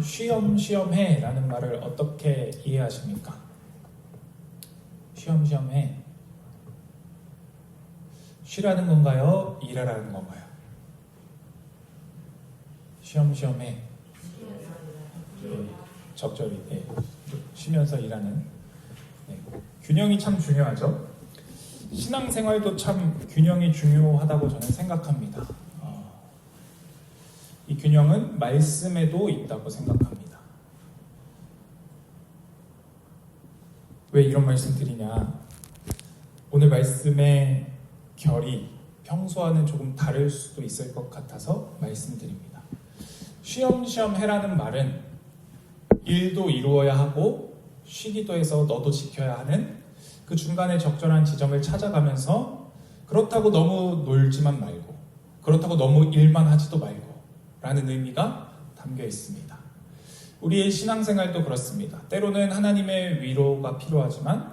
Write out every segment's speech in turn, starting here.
쉬엄쉬엄해 라는 말을 어떻게 이해하십니까? 쉬엄쉬엄해. 쉬라는 건가요? 일하라는 건가요? 쉬엄쉬엄해. 적절히 쉬면서 일하는. 균형이 참 중요하죠. 신앙생활도 참 균형이 중요하다고 저는 생각합니다. 이 균형은 말씀에도 있다고 생각합니다. 왜 이런 말씀 드리냐? 오늘 말씀의 결이 평소와는 조금 다를 수도 있을 것 같아서 말씀드립니다. 쉬엄쉬엄 해라는 말은 일도 이루어야 하고 쉬기도 해서 너도 지켜야 하는 그 중간에 적절한 지점을 찾아가면서 그렇다고 너무 놀지만 말고 그렇다고 너무 일만 하지도 말고 라는 의미가 담겨 있습니다. 우리의 신앙생활도 그렇습니다. 때로는 하나님의 위로가 필요하지만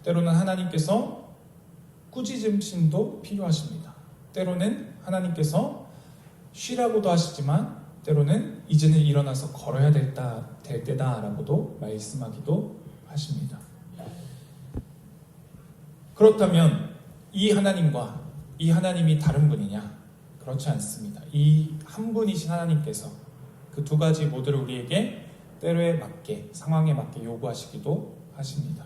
때로는 하나님께서 꾸짖음심도 필요하십니다. 때로는 하나님께서 쉬라고도 하시지만 때로는 이제는 일어나서 걸어야 될 때다 라고도 말씀하기도 하십니다. 그렇다면 이 하나님과 이 하나님이 다른 분이냐? 그렇지 않습니다. 이 한 분이신 하나님께서 그 두 가지 모두를 우리에게 때로에 맞게, 상황에 맞게 요구하시기도 하십니다.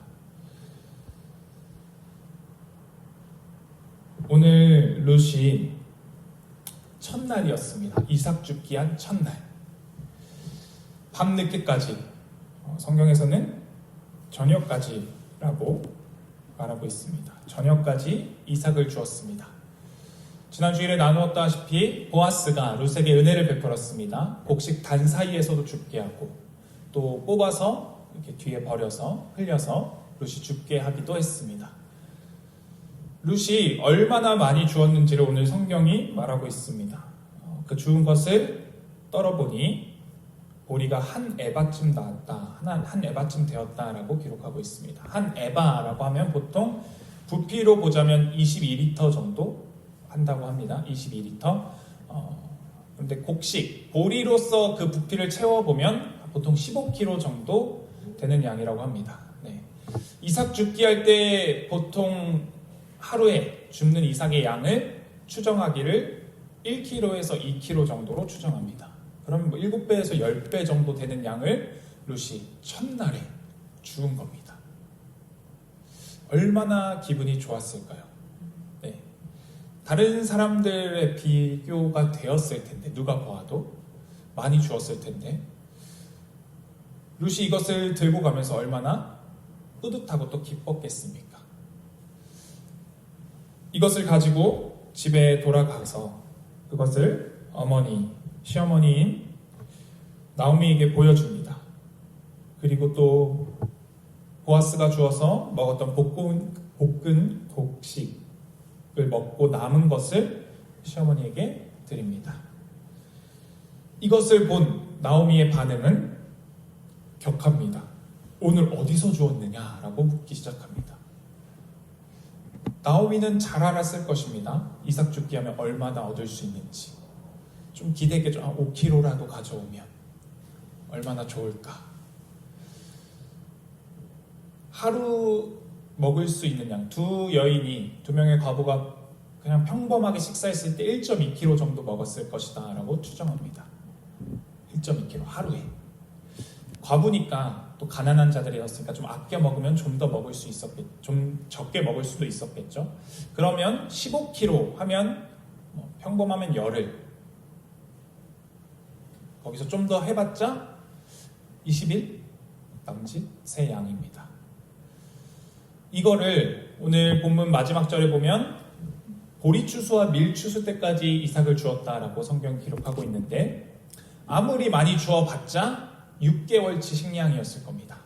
오늘 룻이 첫날이었습니다. 이삭 죽기 한 첫날. 밤늦게까지, 성경에서는 저녁까지라고 말하고 있습니다. 저녁까지 이삭을 주었습니다. 지난 주일에 나누었다시피 보아스가 룻에게 은혜를 베풀었습니다. 곡식 단 사이에서도 죽게 하고 또 뽑아서 이렇게 뒤에 버려서 흘려서 룻이 죽게 하기도 했습니다. 룻이 얼마나 많이 주었는지를 오늘 성경이 말하고 있습니다. 그 주운 것을 떨어보니 보리가 한 에바쯤 나왔다, 한 에바쯤 되었다라고 기록하고 있습니다. 한 에바라고 하면 보통 부피로 보자면 22리터 정도 한다고 합니다. 22리터. 그런데 곡식, 보리로서 그 부피를 채워보면 보통 15kg 정도 되는 양이라고 합니다. 이삭 죽기 할 때 보통 하루에 줍는 이삭의 양을 추정하기를 1kg에서 2kg 정도로 추정합니다. 그럼 7배에서 10배 정도 되는 양을 룻이 첫날에 주운 겁니다. 얼마나 기분이 좋았을까요? 다른 사람들의 비교가 되었을 텐데, 누가 보아도 많이 주었을 텐데, 룻이 이것을 들고 가면서 얼마나 뿌듯하고 또 기뻤겠습니까? 이것을 가지고 집에 돌아가서 그것을 시어머니인 나오미에게 보여줍니다. 그리고 또 보아스가 주어서 먹었던 볶은 곡식을 먹고 남은 것을 시어머니에게 드립니다. 이것을 본 나오미의 반응은 격합니다. 오늘 어디서 주었느냐라고 묻기 시작합니다. 나오미는 잘 알았을 것입니다. 이삭 죽기 하면 얼마나 얻을 수 있는지. 좀 기대겠죠. 5kg라도 가져오면 얼마나 좋을까. 하루 먹을 수 있는 양, 두 명의 과부가 그냥 평범하게 식사했을 때 1.2kg 정도 먹었을 것이다 라고 추정합니다. 1.2kg 하루에. 과부니까 또 가난한 자들이었으니까 좀 아껴 먹으면 좀 더 먹을 수 있었겠죠. 좀 적게 먹을 수도 있었겠죠. 그러면 15kg 하면 평범하면 열흘. 거기서 좀 더 해봤자 20일 남짓 새 양입니다. 이거를 오늘 본문 마지막 절에 보면 보리추수와 밀추수 때까지 이삭을 주었다라고 성경 기록하고 있는데 아무리 많이 주어봤자 6개월치 식량이었을 겁니다.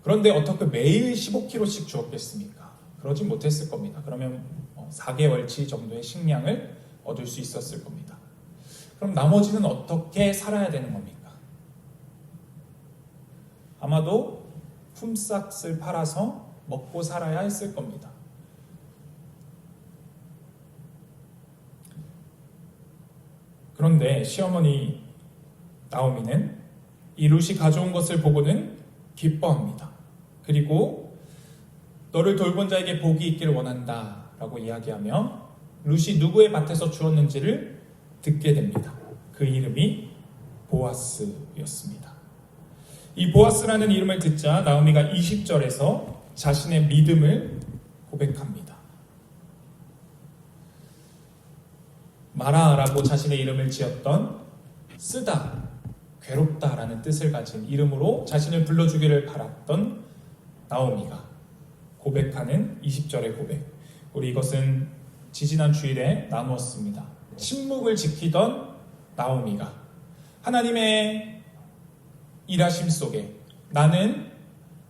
그런데 어떻게 매일 15kg씩 주었겠습니까? 그러진 못했을 겁니다. 그러면 4개월치 정도의 식량을 얻을 수 있었을 겁니다. 그럼 나머지는 어떻게 살아야 되는 겁니까? 아마도 품삯을 팔아서 먹고 살아야 했을 겁니다. 그런데 시어머니 나오미는 이 룻이 가져온 것을 보고는 기뻐합니다. 그리고 너를 돌본 자에게 복이 있기를 원한다 라고 이야기하며 룻이 누구의 밭에서 주었는지를 듣게 됩니다. 그 이름이 보아스였습니다. 이 보아스라는 이름을 듣자 나오미가 20절에서 자신의 믿음을 고백합니다. 마라라고 자신의 이름을 지었던 쓰다, 괴롭다라는 뜻을 가진 이름으로 자신을 불러주기를 바랐던 나오미가 고백하는 20절의 고백. 우리 이것은 지지난 주일에 나누었습니다. 침묵을 지키던 나오미가 하나님의 일하심 속에 나는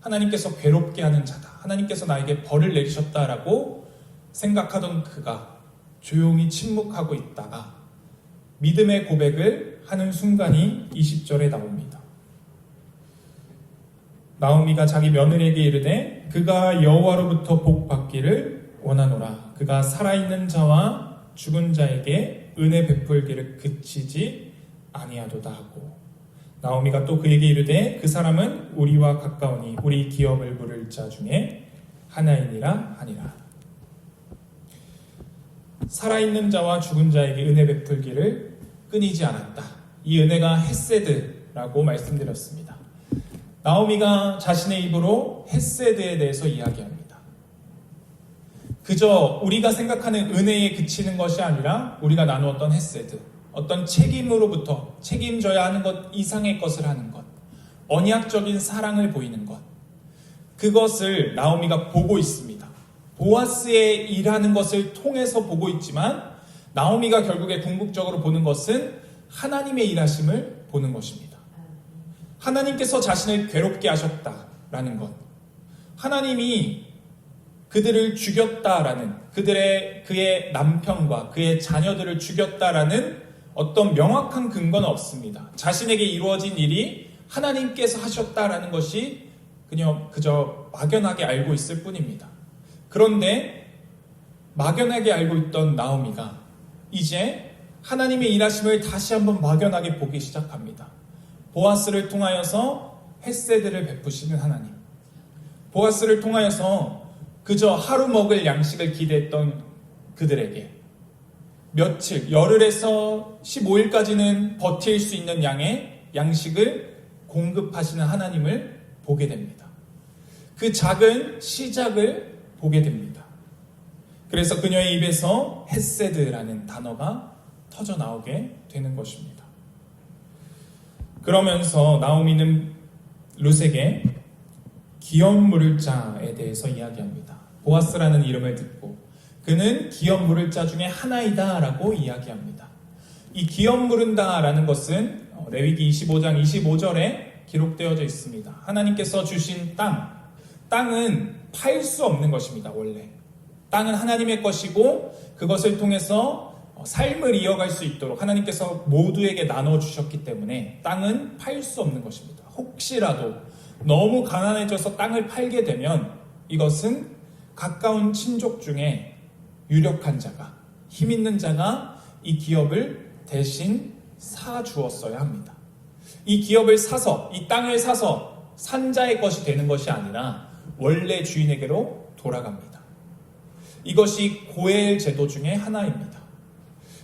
하나님께서 괴롭게 하는 자다, 하나님께서 나에게 벌을 내리셨다라고 생각하던 그가 조용히 침묵하고 있다가 믿음의 고백을 하는 순간이 20절에 나옵니다. 나오미가 자기 며느리에게 이르되 그가 여호와로부터 복 받기를 원하노라. 그가 살아있는 자와 죽은 자에게 은혜 베풀기를 그치지 아니하도다 하고, 나오미가 또 그에게 이르되 그 사람은 우리와 가까우니 우리 기업을 물을 자 중에 하나이니라 하니라. 살아있는 자와 죽은 자에게 은혜 베풀기를 끊이지 않았다. 이 은혜가 헤세드라고 말씀드렸습니다. 나오미가 자신의 입으로 헤세드에 대해서 이야기합니다. 그저 우리가 생각하는 은혜에 그치는 것이 아니라 우리가 나누었던 헤세드, 어떤 책임으로부터 책임져야 하는 것 이상의 것을 하는 것, 언약적인 사랑을 보이는 것, 그것을 나오미가 보고 있습니다. 보아스의 일하는 것을 통해서 보고 있지만 나오미가 결국에 궁극적으로 보는 것은 하나님의 일하심을 보는 것입니다. 하나님께서 자신을 괴롭게 하셨다라는 것, 하나님이 그들을 죽였다라는, 그의 남편과 그의 자녀들을 죽였다라는 어떤 명확한 근거는 없습니다. 자신에게 이루어진 일이 하나님께서 하셨다라는 것이 그저 막연하게 알고 있을 뿐입니다. 그런데 막연하게 알고 있던 나오미가 이제 하나님의 일하심을 다시 한번 막연하게 보기 시작합니다. 보아스를 통하여서 헤세드를 베푸시는 하나님, 보아스를 통하여서 그저 하루 먹을 양식을 기대했던 그들에게 며칠, 열흘에서 15일까지는 버틸 수 있는 양의 양식을 공급하시는 하나님을 보게 됩니다. 그 작은 시작을 보게 됩니다. 그래서 그녀의 입에서 헤세드라는 단어가 터져 나오게 되는 것입니다. 그러면서 나오미는 룻에게 기업 물을 자에 대해서 이야기합니다. 보아스라는 이름을 듣고 그는 기업 물을 자 중에 하나이다 라고 이야기합니다. 이 기업 물은다 라는 것은 레위기 25장 25절에 기록되어져 있습니다. 하나님께서 주신 땅은 팔 수 없는 것입니다. 원래 땅은 하나님의 것이고 그것을 통해서 삶을 이어갈 수 있도록 하나님께서 모두에게 나눠주셨기 때문에 땅은 팔 수 없는 것입니다. 혹시라도 너무 가난해져서 땅을 팔게 되면 이것은 가까운 친족 중에 유력한 자가, 힘 있는 자가 이 기업을 대신 사주었어야 합니다. 이 기업을 사서, 이 땅을 사서 산자의 것이 되는 것이 아니라 원래 주인에게로 돌아갑니다. 이것이 고엘 제도 중에 하나입니다.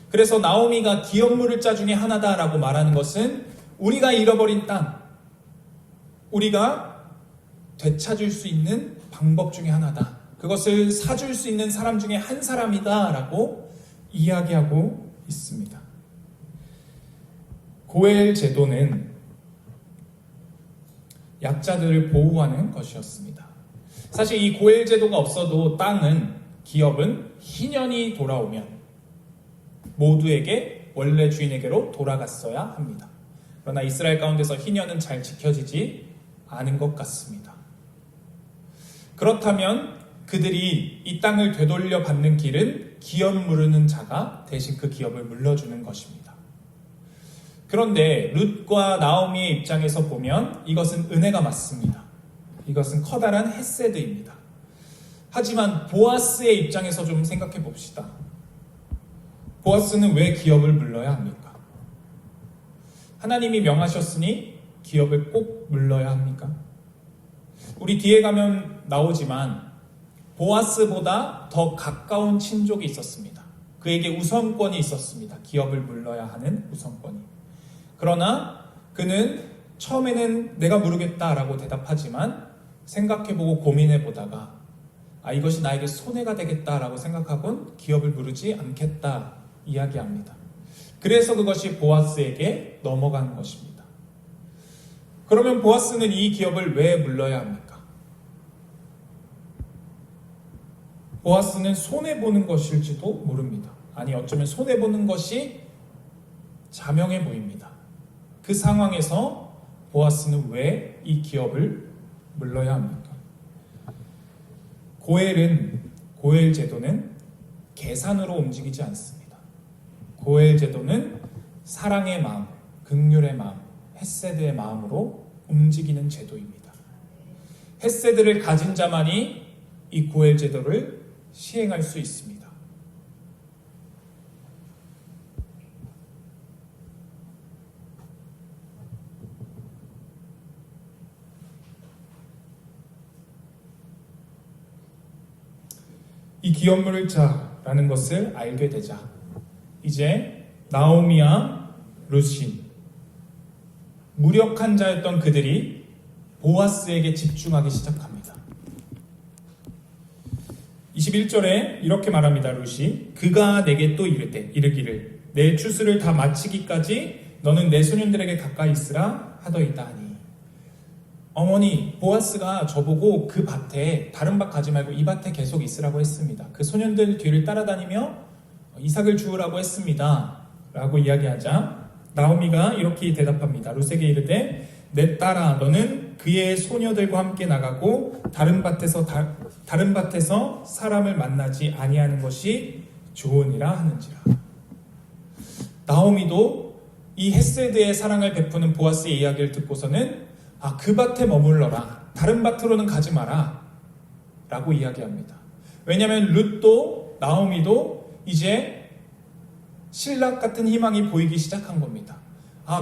그래서 나오미가 기업 물을 자 중에 하나다라고 말하는 것은 우리가 잃어버린 땅, 우리가 되찾을 수 있는 방법 중에 하나다. 그것을 사줄 수 있는 사람 중에 한 사람이다 라고 이야기하고 있습니다. 고엘 제도는 약자들을 보호하는 것이었습니다. 사실 이 고엘 제도가 없어도 기업은 희년이 돌아오면 모두에게 원래 주인에게로 돌아갔어야 합니다. 그러나 이스라엘 가운데서 희년은 잘 지켜지지 않은 것 같습니다. 그렇다면 그들이 이 땅을 되돌려 받는 길은 기업 물으는 자가 대신 그 기업을 물려주는 것입니다. 그런데 룻과 나오미의 입장에서 보면 이것은 은혜가 맞습니다. 이것은 커다란 헤세드입니다. 하지만 보아스의 입장에서 좀 생각해 봅시다. 보아스는 왜 기업을 물러야 합니까? 하나님이 명하셨으니 기업을 꼭 물러야 합니까? 우리 뒤에 가면 나오지만 보아스보다 더 가까운 친족이 있었습니다. 그에게 우선권이 있었습니다. 기업을 물러야 하는 우선권이. 그러나 그는 처음에는 내가 물으겠다라고 대답하지만 생각해보고 고민해보다가 이것이 나에게 손해가 되겠다라고 생각하곤 기업을 물으지 않겠다 이야기합니다. 그래서 그것이 보아스에게 넘어간 것입니다. 그러면 보아스는 이 기업을 왜 물러야 합니까? 보아스는 손해보는 것일지도 모릅니다. 아니, 어쩌면 손해보는 것이 자명해 보입니다. 그 상황에서 보아스는 왜 이 기업을 물러야 합니까? 고엘 제도는 계산으로 움직이지 않습니다. 고엘 제도는 사랑의 마음, 긍휼의 마음, 헤세드의 마음으로 움직이는 제도입니다. 헤세드를 가진 자만이 이 고엘 제도를 시행할 수 있습니다. 이 기업 물을 자라는 것을 알게 되자 이제 나오미와 룻이 무력한 자였던 그들이 보아스에게 집중하기 시작합니다. 21절에 이렇게 말합니다. 룻이 그가 내게 또 이르기를 내 추수를 다 마치기까지 너는 내 소년들에게 가까이 있으라 하더이다 하니 어머니 보아스가 저보고 그 밭에 다른 밭 가지 말고 이 밭에 계속 있으라고 했습니다. 그 소년들 뒤를 따라다니며 이삭을 주우라고 했습니다. 라고 이야기하자 나오미가 이렇게 대답합니다. 룻에게 이르되 내 딸아 너는 그의 소녀들과 함께 나가고 다른 밭에서 사람을 만나지 아니하는 것이 좋으니라 하는지라. 나오미도 이 헤세드의 사랑을 베푸는 보아스의 이야기를 듣고서는 그 밭에 머물러라. 다른 밭으로는 가지 마라. 라고 이야기합니다. 왜냐하면 룻도 나오미도 이제 신락 같은 희망이 보이기 시작한 겁니다.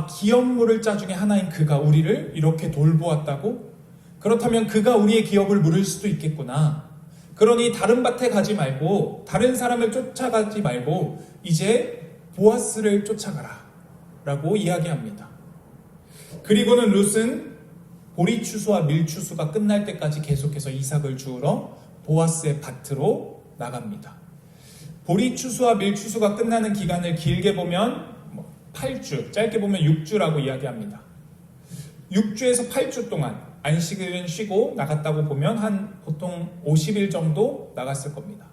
기업 물을 자 중에 하나인 그가 우리를 이렇게 돌보았다고? 그렇다면 그가 우리의 기업을 물을 수도 있겠구나. 그러니 다른 밭에 가지 말고 다른 사람을 쫓아가지 말고 이제 보아스를 쫓아가라. 라고 이야기합니다. 그리고는 룻은 보리 추수와 밀 추수가 끝날 때까지 계속해서 이삭을 주우러 보아스의 밭으로 나갑니다. 보리 추수와 밀 추수가 끝나는 기간을 길게 보면 8주, 짧게 보면 6주라고 이야기합니다. 6주에서 8주 동안 안식일은 쉬고 나갔다고 보면 한 보통 50일 정도 나갔을 겁니다.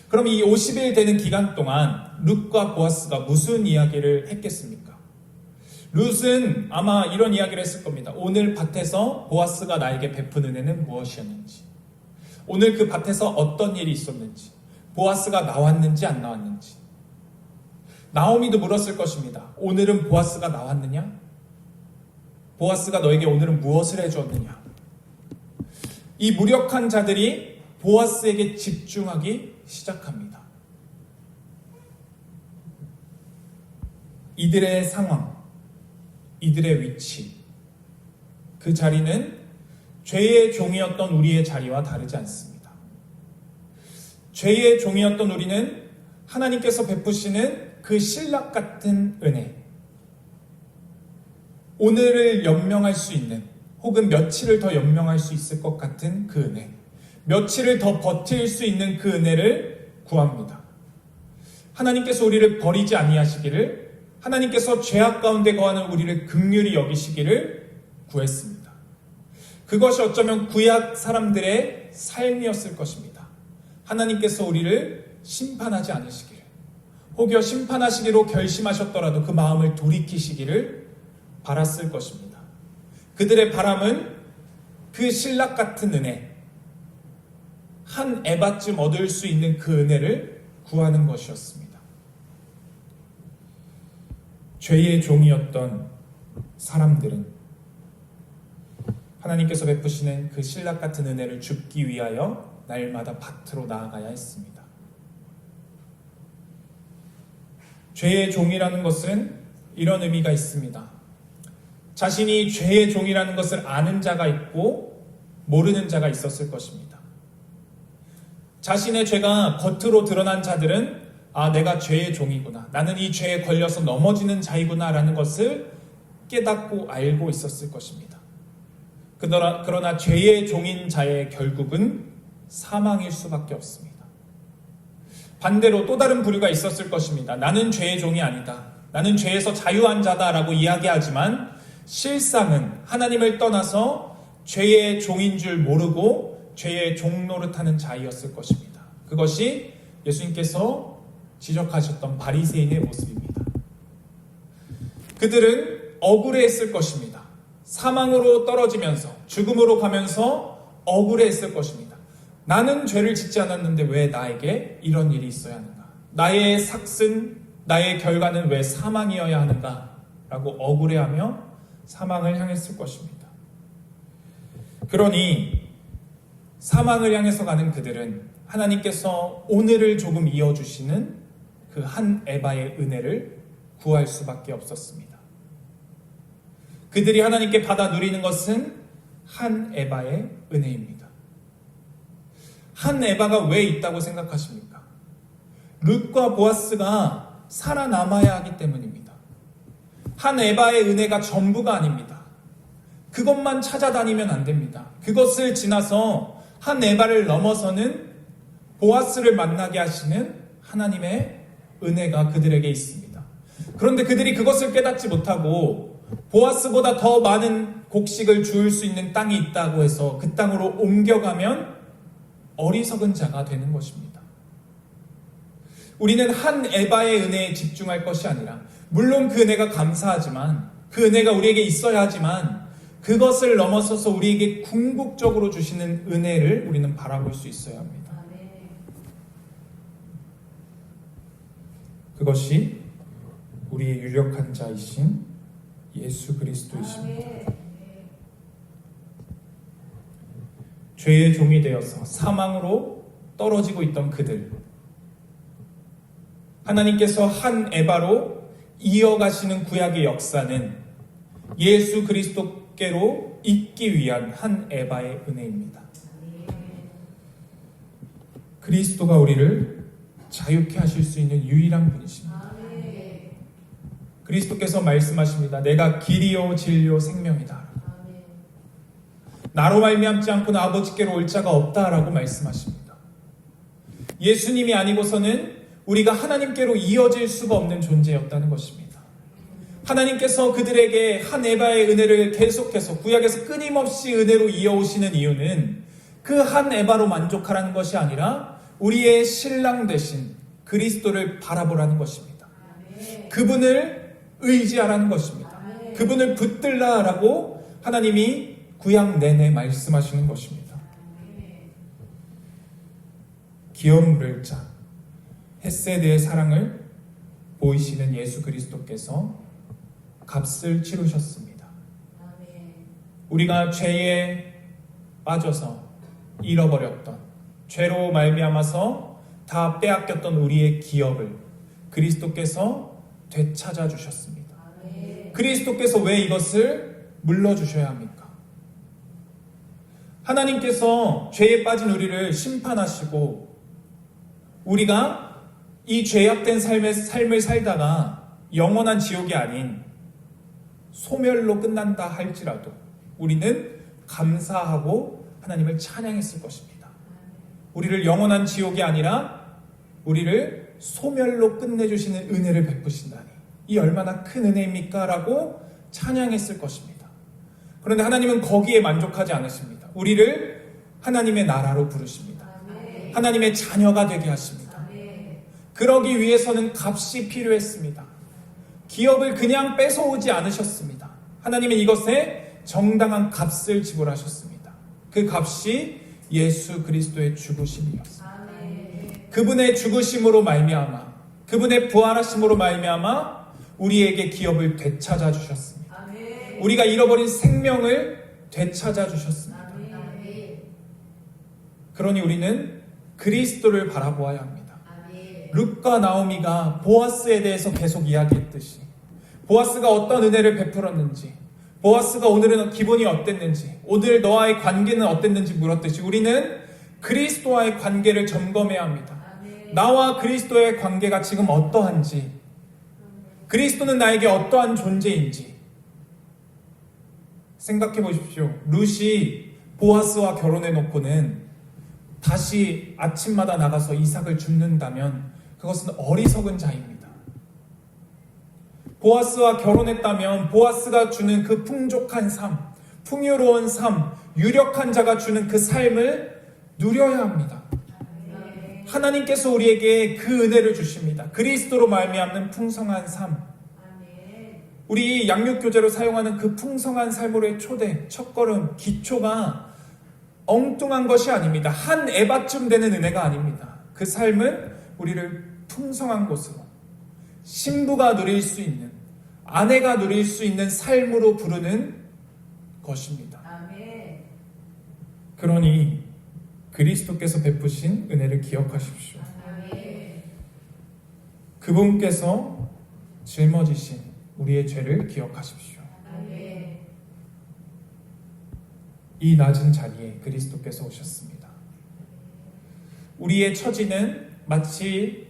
그럼 이 50일 되는 기간 동안 룻과 보아스가 무슨 이야기를 했겠습니까? 룻은 아마 이런 이야기를 했을 겁니다. 오늘 밭에서 보아스가 나에게 베푼 은혜는 무엇이었는지, 오늘 그 밭에서 어떤 일이 있었는지, 보아스가 나왔는지 안 나왔는지. 나오미도 물었을 것입니다. 오늘은 보아스가 나왔느냐? 보아스가 너에게 오늘은 무엇을 해주었느냐? 이 무력한 자들이 보아스에게 집중하기 시작합니다. 이들의 상황, 이들의 위치, 그 자리는 죄의 종이었던 우리의 자리와 다르지 않습니다. 죄의 종이었던 우리는 하나님께서 베푸시는 그 신락 같은 은혜, 오늘을 연명할 수 있는 혹은 며칠을 더 연명할 수 있을 것 같은 그 은혜, 며칠을 더 버틸 수 있는 그 은혜를 구합니다. 하나님께서 우리를 버리지 아니하시기를, 하나님께서 죄악 가운데 거하는 우리를 긍휼히 여기시기를 구했습니다. 그것이 어쩌면 구약 사람들의 삶이었을 것입니다. 하나님께서 우리를 심판하지 않으시기를, 혹여 심판하시기로 결심하셨더라도 그 마음을 돌이키시기를 바랐을 것입니다. 그들의 바람은 그 신락 같은 은혜, 한 에바쯤 얻을 수 있는 그 은혜를 구하는 것이었습니다. 죄의 종이었던 사람들은 하나님께서 베푸시는 그 신락 같은 은혜를 줍기 위하여 날마다 밭으로 나아가야 했습니다. 죄의 종이라는 것은 이런 의미가 있습니다. 자신이 죄의 종이라는 것을 아는 자가 있고 모르는 자가 있었을 것입니다. 자신의 죄가 겉으로 드러난 자들은 내가 죄의 종이구나. 나는 이 죄에 걸려서 넘어지는 자이구나 라는 것을 깨닫고 알고 있었을 것입니다. 그러나 죄의 종인 자의 결국은 사망일 수밖에 없습니다. 반대로 또 다른 부류가 있었을 것입니다. 나는 죄의 종이 아니다. 나는 죄에서 자유한 자다라고 이야기하지만 실상은 하나님을 떠나서 죄의 종인 줄 모르고 죄의 종 노릇하는 자이었을 것입니다. 그것이 예수님께서 지적하셨던 바리새인의 모습입니다. 그들은 억울해했을 것입니다. 사망으로 떨어지면서 죽음으로 가면서 억울해했을 것입니다. 나는 죄를 짓지 않았는데 왜 나에게 이런 일이 있어야 하는가? 나의 삭슨, 나의 결과는 왜 사망이어야 하는가? 라고 억울해하며 사망을 향했을 것입니다. 그러니 사망을 향해서 가는 그들은 하나님께서 오늘을 조금 이어주시는 그 한 에바의 은혜를 구할 수밖에 없었습니다. 그들이 하나님께 받아 누리는 것은 한 에바의 은혜입니다. 한 에바가 왜 있다고 생각하십니까? 룻과 보아스가 살아남아야 하기 때문입니다. 한 에바의 은혜가 전부가 아닙니다. 그것만 찾아다니면 안 됩니다. 그것을 지나서 한 에바를 넘어서는 보아스를 만나게 하시는 하나님의 은혜가 그들에게 있습니다. 그런데 그들이 그것을 깨닫지 못하고 보아스보다 더 많은 곡식을 주울 수 있는 땅이 있다고 해서 그 땅으로 옮겨가면 어리석은 자가 되는 것입니다. 우리는 한 에바의 은혜에 집중할 것이 아니라, 물론 그 은혜가 감사하지만, 그 은혜가 우리에게 있어야 하지만, 그것을 넘어서서 우리에게 궁극적으로 주시는 은혜를 우리는 바라볼 수 있어야 합니다. 그것이 우리의 유력한 자이신 예수 그리스도이십니다. 죄의 종이 되어서 사망으로 떨어지고 있던 그들, 하나님께서 한 에바로 이어가시는 구약의 역사는 예수 그리스도께로 잇기 위한 한 에바의 은혜입니다. 그리스도가 우리를 자유케 하실 수 있는 유일한 분이십니다. 그리스도께서 말씀하십니다. 내가 길이요 진리요 생명이다. 나로 말미암지 않고는 아버지께로 올 자가 없다라고 말씀하십니다. 예수님이 아니고서는 우리가 하나님께로 이어질 수가 없는 존재였다는 것입니다. 하나님께서 그들에게 한 에바의 은혜를 계속해서 구약에서 끊임없이 은혜로 이어오시는 이유는 그 한 에바로 만족하라는 것이 아니라 우리의 신랑 되신 그리스도를 바라보라는 것입니다. 그분을 의지하라는 것입니다. 그분을 붙들라라고 하나님이 구약 내내 말씀하시는 것입니다. 기업 물을 자, 헷세드의 사랑을 보이시는 예수 그리스도께서 값을 치르셨습니다. 우리가 죄에 빠져서 잃어버렸던, 죄로 말미암아서 다 빼앗겼던 우리의 기업을 그리스도께서 되찾아 주셨습니다. 그리스도께서 왜 이것을 물러주셔야 합니까? 하나님께서 죄에 빠진 우리를 심판하시고 우리가 이 죄악된 삶을 살다가 영원한 지옥이 아닌 소멸로 끝난다 할지라도 우리는 감사하고 하나님을 찬양했을 것입니다. 우리를 영원한 지옥이 아니라 우리를 소멸로 끝내주시는 은혜를 베푸신다니 이 얼마나 큰 은혜입니까? 라고 찬양했을 것입니다. 그런데 하나님은 거기에 만족하지 않으십니다. 우리를 하나님의 나라로 부르십니다. 하나님의 자녀가 되게 하십니다. 그러기 위해서는 값이 필요했습니다. 기업을 그냥 뺏어오지 않으셨습니다. 하나님은 이것에 정당한 값을 지불하셨습니다. 그 값이 예수 그리스도의 죽으심이었습니다. 그분의 죽으심으로 말미암아, 그분의 부활하심으로 말미암아 우리에게 기업을 되찾아 주셨습니다. 우리가 잃어버린 생명을 되찾아 주셨습니다. 그러니 우리는 그리스도를 바라보아야 합니다. 룻과 나오미가 보아스에 대해서 계속 이야기했듯이 보아스가 어떤 은혜를 베풀었는지, 보아스가 오늘은 기분이 어땠는지, 오늘 너와의 관계는 어땠는지 물었듯이 우리는 그리스도와의 관계를 점검해야 합니다. 나와 그리스도의 관계가 지금 어떠한지, 그리스도는 나에게 어떠한 존재인지 생각해 보십시오. 룻이 보아스와 결혼해 놓고는 다시 아침마다 나가서 이삭을 줍는다면 그것은 어리석은 자입니다. 보아스와 결혼했다면 보아스가 주는 그 풍족한 삶, 풍요로운 삶, 유력한 자가 주는 그 삶을 누려야 합니다. 하나님께서 우리에게 그 은혜를 주십니다. 그리스도로 말미암는 풍성한 삶. 우리 양육교재로 사용하는 그 풍성한 삶으로의 초대, 첫걸음, 기초가 엉뚱한 것이 아닙니다. 한 에바쯤 되는 은혜가 아닙니다. 그 삶은 우리를 풍성한 곳으로, 신부가 누릴 수 있는, 아내가 누릴 수 있는 삶으로 부르는 것입니다. 그러니 그리스도께서 베푸신 은혜를 기억하십시오. 그분께서 짊어지신 우리의 죄를 기억하십시오. 이 낮은 자리에 그리스도께서 오셨습니다. 우리의 처지는 마치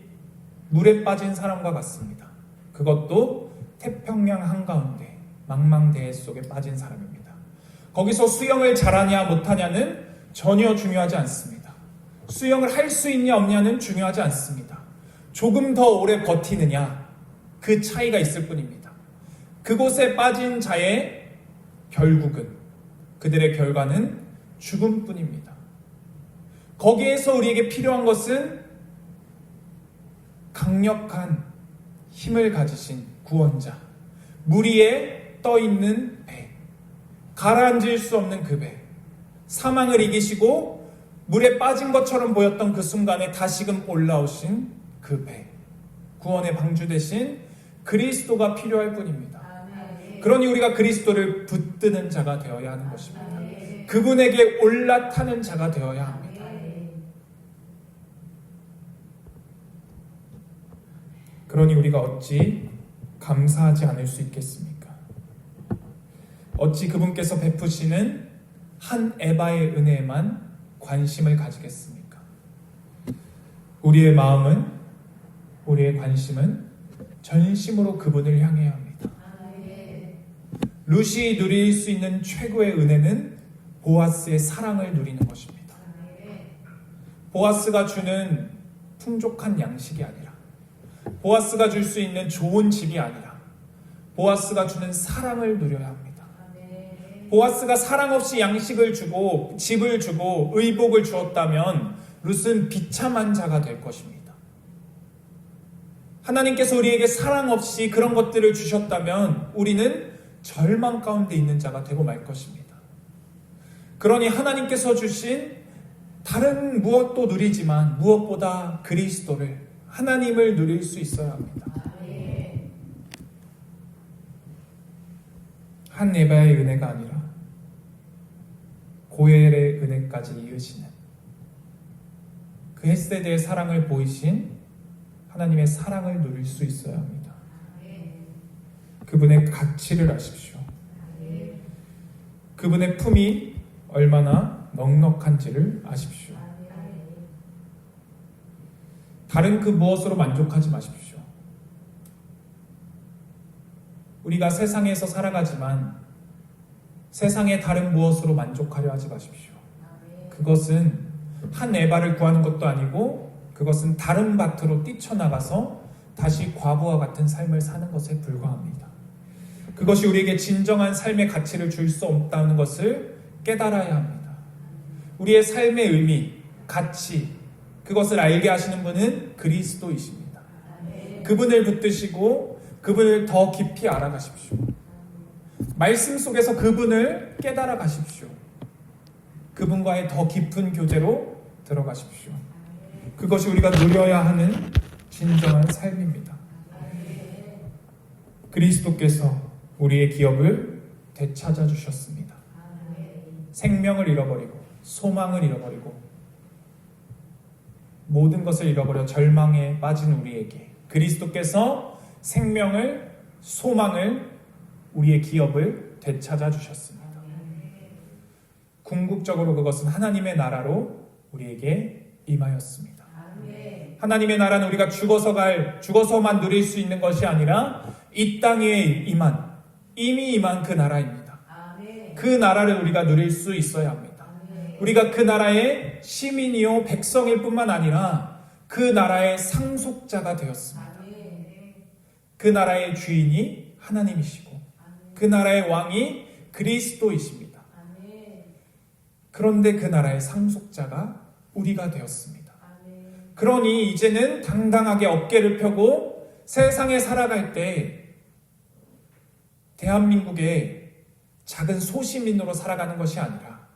물에 빠진 사람과 같습니다. 그것도 태평양 한가운데 망망대해 속에 빠진 사람입니다. 거기서 수영을 잘하냐 못하냐는 전혀 중요하지 않습니다. 수영을 할 수 있냐 없냐는 중요하지 않습니다. 조금 더 오래 버티느냐, 그 차이가 있을 뿐입니다. 그곳에 빠진 자의 결국은, 그들의 결과는 죽음뿐입니다. 거기에서 우리에게 필요한 것은 강력한 힘을 가지신 구원자, 물 위에 떠있는 배, 가라앉을 수 없는 그 배, 사망을 이기시고 물에 빠진 것처럼 보였던 그 순간에 다시금 올라오신 그 배, 구원의 방주 대신 그리스도가 필요할 뿐입니다. 그러니 우리가 그리스도를 붙드는 자가 되어야 하는 것입니다. 그분에게 올라타는 자가 되어야 합니다. 그러니 우리가 어찌 감사하지 않을 수 있겠습니까? 어찌 그분께서 베푸시는 한 에바의 은혜에만 관심을 가지겠습니까? 우리의 마음은, 우리의 관심은 전심으로 그분을 향해야 합니다. 룻이 누릴 수 있는 최고의 은혜는 보아스의 사랑을 누리는 것입니다. 보아스가 주는 풍족한 양식이 아니라, 보아스가 줄 수 있는 좋은 집이 아니라 보아스가 주는 사랑을 누려야 합니다. 보아스가 사랑 없이 양식을 주고 집을 주고 의복을 주었다면 룻은 비참한 자가 될 것입니다. 하나님께서 우리에게 사랑 없이 그런 것들을 주셨다면 우리는 절망 가운데 있는 자가 되고 말 것입니다. 그러니 하나님께서 주신 다른 무엇도 누리지만 무엇보다 그리스도를, 하나님을 누릴 수 있어야 합니다. 한 에바의 은혜가 아니라 고엘의 은혜까지 이으시는 그 헷세대의 사랑을 보이신 하나님의 사랑을 누릴 수 있어야 합니다. 그분의 가치를 아십시오. 그분의 품이 얼마나 넉넉한지를 아십시오. 다른 그 무엇으로 만족하지 마십시오. 우리가 세상에서 살아가지만 세상의 다른 무엇으로 만족하려 하지 마십시오. 그것은 한 에바를 구하는 것도 아니고 그것은 다른 밭으로 뛰쳐나가서 다시 과부와 같은 삶을 사는 것에 불과합니다. 그것이 우리에게 진정한 삶의 가치를 줄 수 없다는 것을 깨달아야 합니다. 우리의 삶의 의미, 가치, 그것을 알게 하시는 분은 그리스도이십니다. 그분을 붙드시고 그분을 더 깊이 알아가십시오. 말씀 속에서 그분을 깨달아 가십시오. 그분과의 더 깊은 교제로 들어가십시오. 그것이 우리가 누려야 하는 진정한 삶입니다. 그리스도께서 우리의 기업을 되찾아 주셨습니다. 생명을 잃어버리고 소망을 잃어버리고 모든 것을 잃어버려 절망에 빠진 우리에게 그리스도께서 생명을, 소망을, 우리의 기업을 되찾아 주셨습니다. 궁극적으로 그것은 하나님의 나라로 우리에게 임하였습니다. 하나님의 나라는 우리가 죽어서만 누릴 수 있는 것이 아니라 이 땅에 이미 임한 그 나라입니다. 그 나라를 우리가 누릴 수 있어야 합니다. 우리가 그 나라의 시민이요 백성일 뿐만 아니라 그 나라의 상속자가 되었습니다. 그 나라의 주인이 하나님이시고 그 나라의 왕이 그리스도이십니다. 그런데 그 나라의 상속자가 우리가 되었습니다. 그러니 이제는 당당하게 어깨를 펴고 세상에 살아갈 때 대한민국의 작은 소시민으로 살아가는 것이 아니라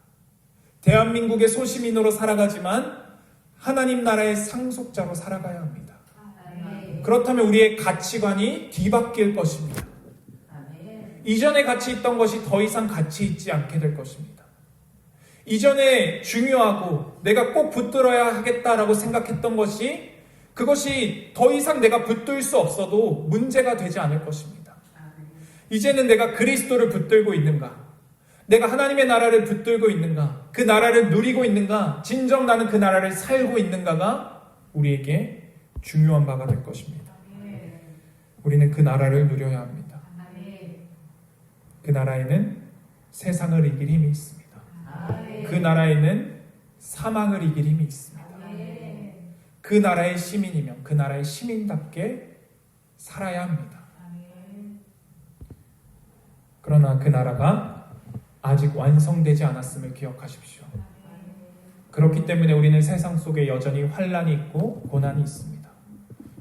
대한민국의 소시민으로 살아가지만 하나님 나라의 상속자로 살아가야 합니다. 그렇다면 우리의 가치관이 뒤바뀔 것입니다. 이전에 가치 있던 것이 더 이상 가치 있지 않게 될 것입니다. 이전에 중요하고 내가 꼭 붙들어야 하겠다라고 생각했던 것이 그것이 더 이상 내가 붙들 수 없어도 문제가 되지 않을 것입니다. 이제는 내가 그리스도를 붙들고 있는가? 내가 하나님의 나라를 붙들고 있는가? 그 나라를 누리고 있는가? 진정 나는 그 나라를 살고 있는가가 우리에게 중요한 바가 될 것입니다. 우리는 그 나라를 누려야 합니다. 그 나라에는 세상을 이길 힘이 있습니다. 그 나라에는 사망을 이길 힘이 있습니다. 그 나라의 시민이면 그 나라의 시민답게 살아야 합니다. 그러나 그 나라가 아직 완성되지 않았음을 기억하십시오. 그렇기 때문에 우리는 세상 속에 여전히 환난이 있고 고난이 있습니다.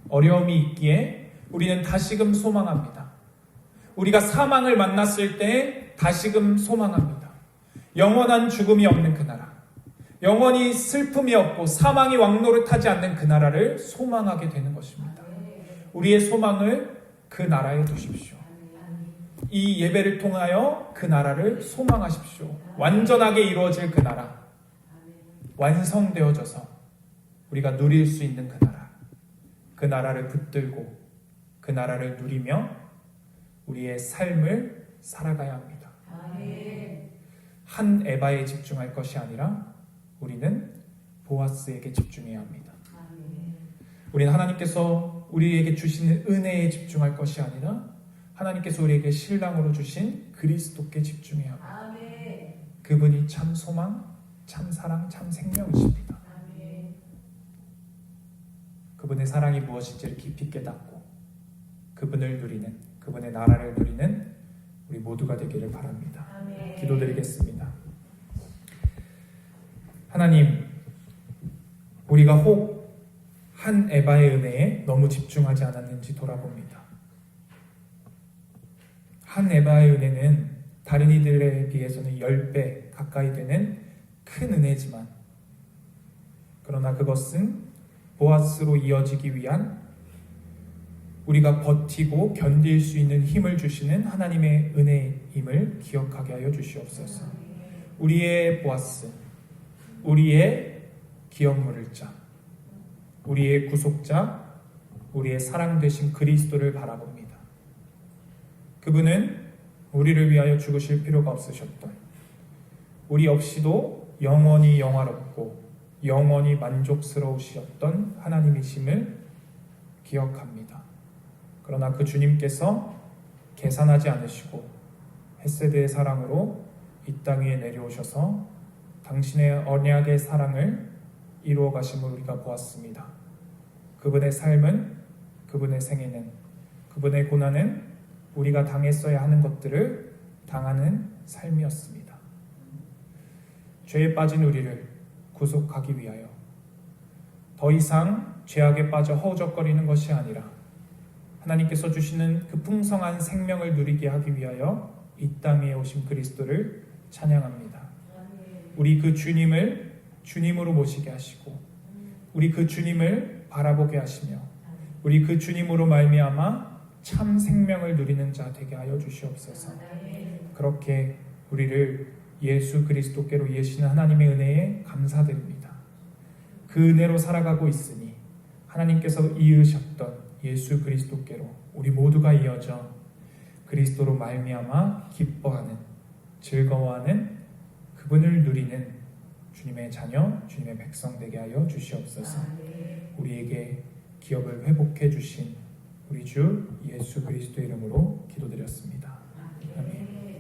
어려움이 있기에 우리는 다시금 소망합니다. 우리가 사망을 만났을 때 다시금 소망합니다. 영원한 죽음이 없는 그 나라, 영원히 슬픔이 없고 사망이 왕노릇하지 않는 그 나라를 소망하게 되는 것입니다. 우리의 소망을 그 나라에 두십시오. 이 예배를 통하여 그 나라를 소망하십시오. 완전하게 이루어질 그 나라, 완성되어져서 우리가 누릴 수 있는 그 나라, 그 나라를 붙들고 그 나라를 누리며 우리의 삶을 살아가야 합니다. 한 에바에 집중할 것이 아니라 우리는 보아스에게 집중해야 합니다. 우리는 하나님께서 우리에게 주시는 은혜에 집중할 것이 아니라 하나님께서 우리에게 신랑으로 주신 그리스도께 집중해야 합니다. 그분이 참 소망, 참 사랑, 참 생명이십니다. 그분의 사랑이 무엇인지를 깊이 깨닫고 그분을 누리는, 그분의 나라를 누리는 우리 모두가 되기를 바랍니다. 기도드리겠습니다. 하나님, 우리가 혹 한 에바의 은혜에 너무 집중하지 않았는지 돌아봅니다. 한 에바의 은혜는 다른 이들에 비해서는 10배 가까이 되는 큰 은혜지만 그러나 그것은 보아스로 이어지기 위한 우리가 버티고 견딜 수 있는 힘을 주시는 하나님의 은혜임을 기억하게 하여 주시옵소서. 우리의 보아스, 우리의 기업 물을 자, 우리의 구속자, 우리의 사랑 되신 그리스도를 바라봅니다. 그분은 우리를 위하여 죽으실 필요가 없으셨던, 우리 없이도 영원히 영화롭고 영원히 만족스러우셨던 하나님이심을 기억합니다. 그러나 그 주님께서 계산하지 않으시고 헤세드의 사랑으로 이 땅 위에 내려오셔서 당신의 언약의 사랑을 이루어 가심을 우리가 보았습니다. 그분의 삶은, 그분의 생애는, 그분의 고난은 우리가 당했어야 하는 것들을 당하는 삶이었습니다. 죄에 빠진 우리를 구속하기 위하여 더 이상 죄악에 빠져 허우적거리는 것이 아니라 하나님께서 주시는 그 풍성한 생명을 누리게 하기 위하여 이 땅에 오신 그리스도를 찬양합니다. 우리 그 주님을 주님으로 모시게 하시고 우리 그 주님을 바라보게 하시며 우리 그 주님으로 말미암아 참 생명을 누리는 자 되게 하여 주시옵소서. 그렇게 우리를 예수 그리스도께로 이으시는 하나님의 은혜에 감사드립니다. 그 은혜로 살아가고 있으니 하나님께서 이으셨던 예수 그리스도께로 우리 모두가 이어져 그리스도로 말미암아 기뻐하는, 즐거워하는, 그분을 누리는 주님의 자녀, 주님의 백성 되게 하여 주시옵소서. 우리에게 기업을 회복해 주신 우리 주 예수 그리스도 이름으로 기도드렸습니다. 아멘.